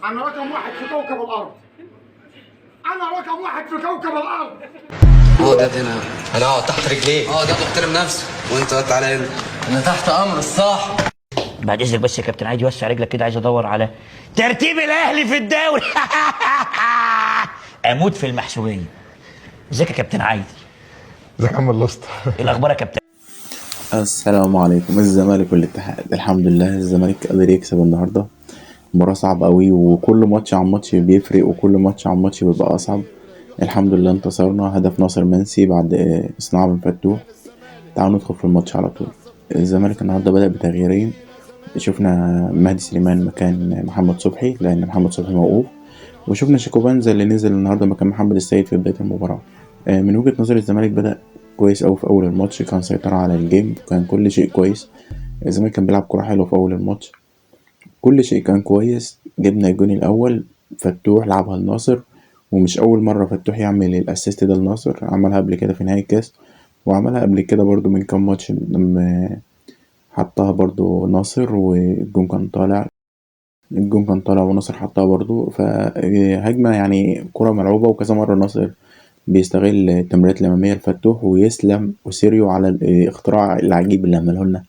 انا رقم واحد في كوكب الارض. انا رقم واحد في كوكب الارض. ده هنا. انا اقعد تحت رجليك. ده تحترم نفسك. وانت قعدت على هنا. انا تحت امر الصاحب. بعد اذنك بس يا كابتن، عايز يوسع رجلك كده، عايز ادور على ترتيب الاهلي في الدوري. اموت في المحسوبيه. ازيك يا كابتن عايد؟ ازيك يا عم الاسطى؟ ايه الاخبار يا كابتن؟ السلام عليكم. الزمالك والاتحاد، الحمد لله الزمالك قدر يكسب النهارده. مباراة صعبة قوي، وكل ماتش عن ماتش بيفرق، وكل ماتش عن ماتش بيبقى أصعب. الحمد لله انتصرنا. هدف ناصر منسي بعد صناعة من فتوح. تعالوا ندخل في الماتش على طول. الزمالك النهارده بدأ بتغييرين. شفنا مهدي سليمان مكان محمد صبحي لأن محمد صبحي موقوف، وشفنا شيكو بنزا اللي نزل النهارده مكان محمد السيد في بداية المباراة. من وجهة نظري الزمالك بدأ كويس أوي في أول الماتش، كان سيطرة على الجيم، كان كل شيء كويس. الزمالك كان بيلعب كرة حلوة في أول الماتش، كل شيء كان كويس. جبنا الجون الأول، فتوح لعبها لناصر، ومش أول مرة فتوح يعمل الأسيست ده لناصر، عملها قبل كده في نهاية الكاس، وعملها قبل كده برضو من كام ماتش لما حطها برضو ناصر والجون كان طالع. الجون كان طالع وناصر حطها برضو، فهجمة يعني كرة ملعوبة، وكذا مرة ناصر بيستغل التمريرات الأمامية لفتوح ويسلم وسيريو على الاختراع العجيب اللي عمله لنا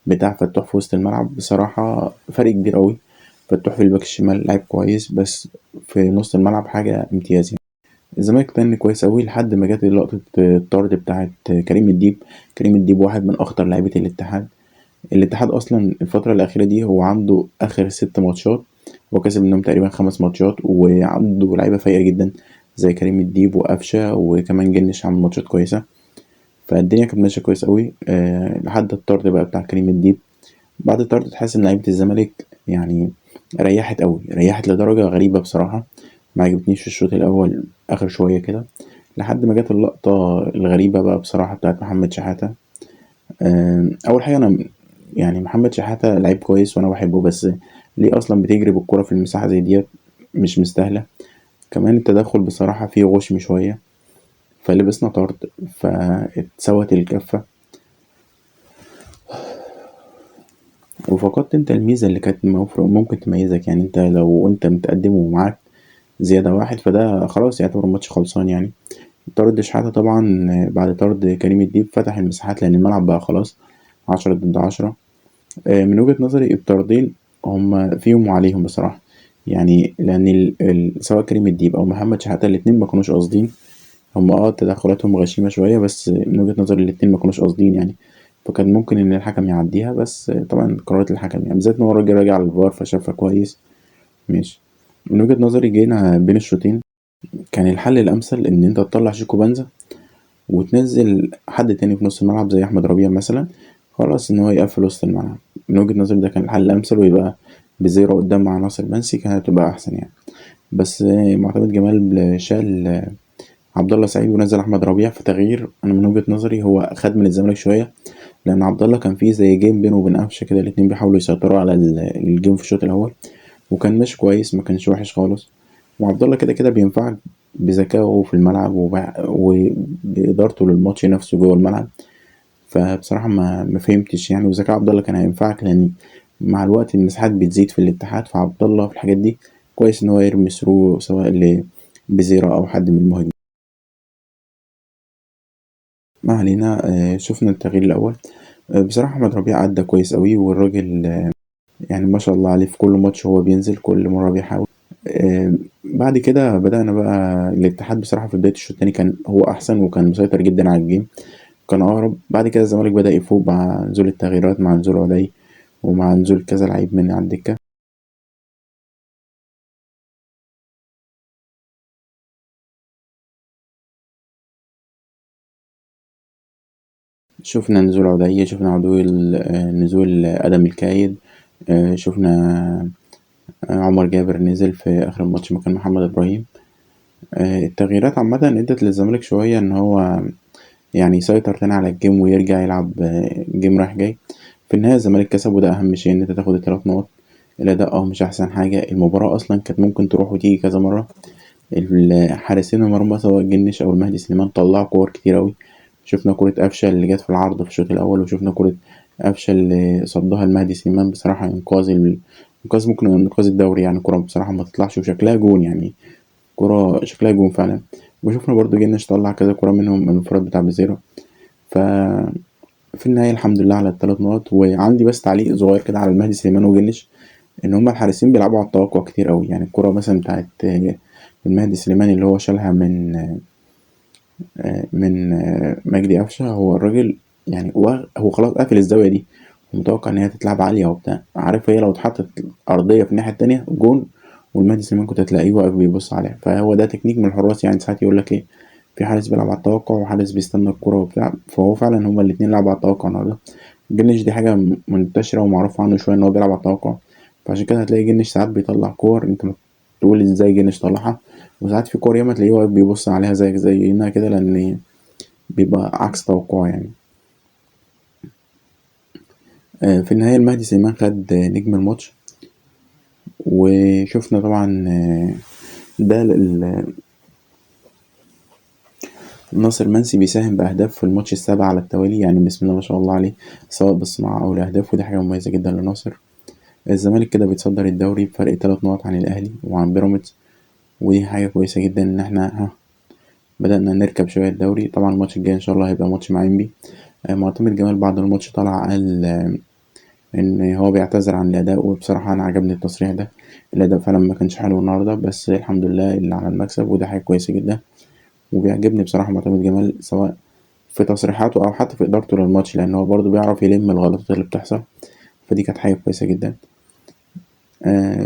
بتاع فتوح في وسط الملعب. بصراحة فرق كبير قوي. فتوح في الباك الشمال لعب كويس، بس في نص الملعب حاجة امتياز يعني. الزمالك تاني كويس قوي لحد ما جت لقطة الطرد بتاعت كريم الديب. كريم الديب واحد من أخطر لاعيبة الاتحاد أصلا الفترة الأخيرة دي. هو عنده آخر 6 ماتشات هو كسب منهم تقريبا 5 ماتشات، وعنده لعيبة فايقة جدا زي كريم الديب وقفشة، وكمان جنش عمل ماتشات كويسة. فالدنيا كانت ماشية كويس قوي لحد الطرد بقى بتاع كريم الديب. بعد الطرد تحس ان لعيبة الزمالك يعني ريحت قوي، ريحت لدرجة غريبة بصراحة. ما عجبتنيش في الشوط الاول اخر شوية كده، لحد ما جت اللقطة الغريبة بقى بصراحة بتاعت محمد شحاتة. اول حاجة انا يعني محمد شحاتة لعيب كويس وانا بحبه، بس ليه اصلا بتجري بالكرة في المساحة زي ديت؟ مش مستاهلة. كمان التدخل بصراحة فيه غشم شوية، فلبسنا طرد، فاتسوت الكفة، وفقدت انت الميزة اللي كانت ممكن تميزك. يعني انت لو انت متقدم ومعاك زيادة واحد فده خلاص يعتبر الماتش خلصان يعني. طرد شحاتة طبعا بعد طرد كريم الديب فتح المساحات لأن الملعب بقى خلاص 10 ضد 10. من وجهة نظري الطردين هما فيهم وعليهم بصراحة. يعني لأن سواء كريم الديب أو محمد شحاتة الاتنين ما كانوش قاصدين. هما تدخلاتهم غشيمة شوية، بس من وجهة نظري الاتنين ما كانوش قاصدين يعني. فكان ممكن ان الحكم يعديها، بس طبعا قرارات الحكم يعني بالذات ان هو الراجل راجع على الفار فشافها كويس. ماشي. من وجهة نظري جينا بين الشوطين كان الحل الامثل ان انت تطلع شيكو بنزا وتنزل حد تاني في نص الملعب زي احمد ربيع مثلا، خلاص ان هو يقفل وسط الملعب. من وجهة نظري ده كان الحل الامثل، ويبقى بزيرو قدام مع ناصر منسي كانت هتبقى احسن يعني. بس معتمد جمال شال عبد الله سعيد ونزل احمد ربيع في تغيير. انا من وجهة نظري هو خد من الزمالك شويه، لان عبد الله كان فيه زي جيم بينه وبين قفشه كده، الاتنين بيحاولوا يسيطروا على الجيم في الشوط الاول، وكان ماشي كويس، ما كانش وحش خالص. وعبد الله كده كده بينفعك بذكائه في الملعب وبإدارته للماتش نفسه جوه الملعب. فبصراحة ما فهمتش يعني، وذكاء عبد الله كان هينفعك لأن مع الوقت المساحات بتزيد في الاتحاد، فعبد الله في الحاجات دي كويس إن هو يرمي ثرو سواء لبزيرة أو حد من المهاجمين. ما علينا. شفنا التغيير الأول. بصراحة أحمد ربيع أدى كويس أوي، والراجل يعني ما شاء الله عليه في كل ماتش هو بينزل كل مرة بيحاول. بعد كده بدأنا بقى الاتحاد بصراحة في بداية الشوط التاني كان هو أحسن، وكان مسيطر جدا على الجيم، كان أقرب. بعد كده الزمالك بدأ يفوق مع نزول التغييرات، مع نزول عدي، ومع نزول كذا لعيب من على الدكة. شفنا نزول عدي، شفنا نزول آدم الكايد، شفنا عمر جابر نزل في آخر الماتش مكان محمد إبراهيم. التغييرات عامة ادت للزمالك شوية ان هو يعني يسيطر تاني على الجيم ويرجع يلعب جيم رايح جاي. في النهاية الزمالك كسب، وده أهم شيء إن أنت تاخد ال3 نقط. الأداء مش أحسن حاجة، المباراة أصلا كانت ممكن تروح وتيجي كذا مرة. حارسين المرمى سواء جنش أو المهدي سليمان طلعوا كور كتير أوي. شفنا كرة قفشة اللي جت في العرض في الشوط الأول، وشفنا كرة قفشة اللي صدها المهدي سليمان، بصراحة إنقاذ انقاذ ممكن انقاذ الدوري يعني. كرة بصراحة ما تطلعش وشكلها جون يعني، كرة شكلها جون فعلا. وشوفنا برضو جنش طلع كذا كرة منهم من الانفراد بتاع بيزيرو. ف في النهاية الحمد لله على ال3 نقط. وعندي بس تعليق صغير كده على المهدي سليمان وجنش، ان هما الحارسين بيلعبوا على التوقع كتير قوي. يعني الكرة مثلا بتاعت المهدي سليمان اللي هو شالها من مجدي قفشة، هو الراجل يعني هو خلاص قافل الزاوية دي ومتوقع ان هي تتلعب عالية وبتاع، عارف هي لو اتحطت ارضية في الناحية التانية جون والمهدي سليمان كنت هتلاقيه واقف بيبص عليها. فهو ده تكنيك من الحراس يعني. ساعات يقول لك ايه، في حارس بيلعب على التوقع وحارس بيستنى الكرة وبتاع، فهو فعلا هما الاتنين لعبوا على التوقع النهارده. جنش دي حاجة منتشرة ومعروف عنه شوية ان هو بيلعب على التوقع، فعشان كده هتلاقي جنش ساعات بيطلع كور انت تقول ازاي جنش طلعها، وساعات في كور ياما تلاقيه واقف بيبص عليها زينا كده، لان بيبقى عكس توقعه يعني. في النهاية المهدي سليمان خد نجم الماتش. وشفنا طبعا ده ناصر منسي بيساهم بأهداف في الماتش ال7 على التوالي يعني، بسم الله ما شاء الله عليه، سواء بالصناعة أو الأهداف، ودي حاجة مميزة جدا لناصر. الزمالك كده بيتصدر الدوري بفرق 3 نقط عن الأهلي وعن بيراميدز، ودي حاجة كويسة جدا إن احنا بدأنا نركب شوية الدوري. طبعا الماتش الجاي إن شاء الله هيبقى ماتش مع إنبي. معتمد جمال بعد الماتش طلع قال إن هو بيعتذر عن الأداء، وبصراحة أنا عجبني التصريح ده. الأداء فعلا ما كانش حلو النهاردة، بس الحمد لله اللي على المكسب، وده حاجة كويسة جدا. وبيعجبني بصراحة معتمد جمال سواء في تصريحاته أو حتى في إدارته للماتش، لأن هو برضه بيعرف يلم الغلطات اللي بتحصل، فدي كانت حاجة كويسة جدا.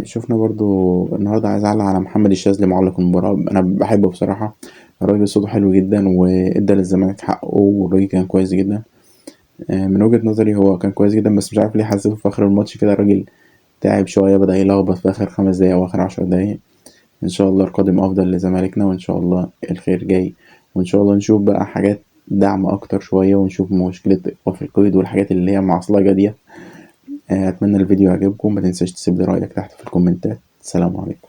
شفنا برضو النهاردة، عايز أعلق على محمد الشاذلي معلق المباراة. أنا بحبه بصراحة، الراجل صوته حلو جدا وإدى للزمالك حقه، والراجل كان كويس جدا. من وجهة نظري هو كان كويس جدا، بس مش عارف ليه حسيته في آخر الماتش كده الراجل تعب شوية، بدأ يلخبط في آخر 5 دقايق أو آخر 10 دقايق. إن شاء الله القادم أفضل لزمالكنا، وإن شاء الله الخير جاي، وإن شاء الله نشوف بقى حاجات دعم أكتر شوية، ونشوف مشكلة إيقاف القيد والحاجات اللي هي معصلجة دي. أتمنى الفيديو يعجبكم، متنساش تسيب لي رأيك تحت في الكومنتات. السلام عليكم.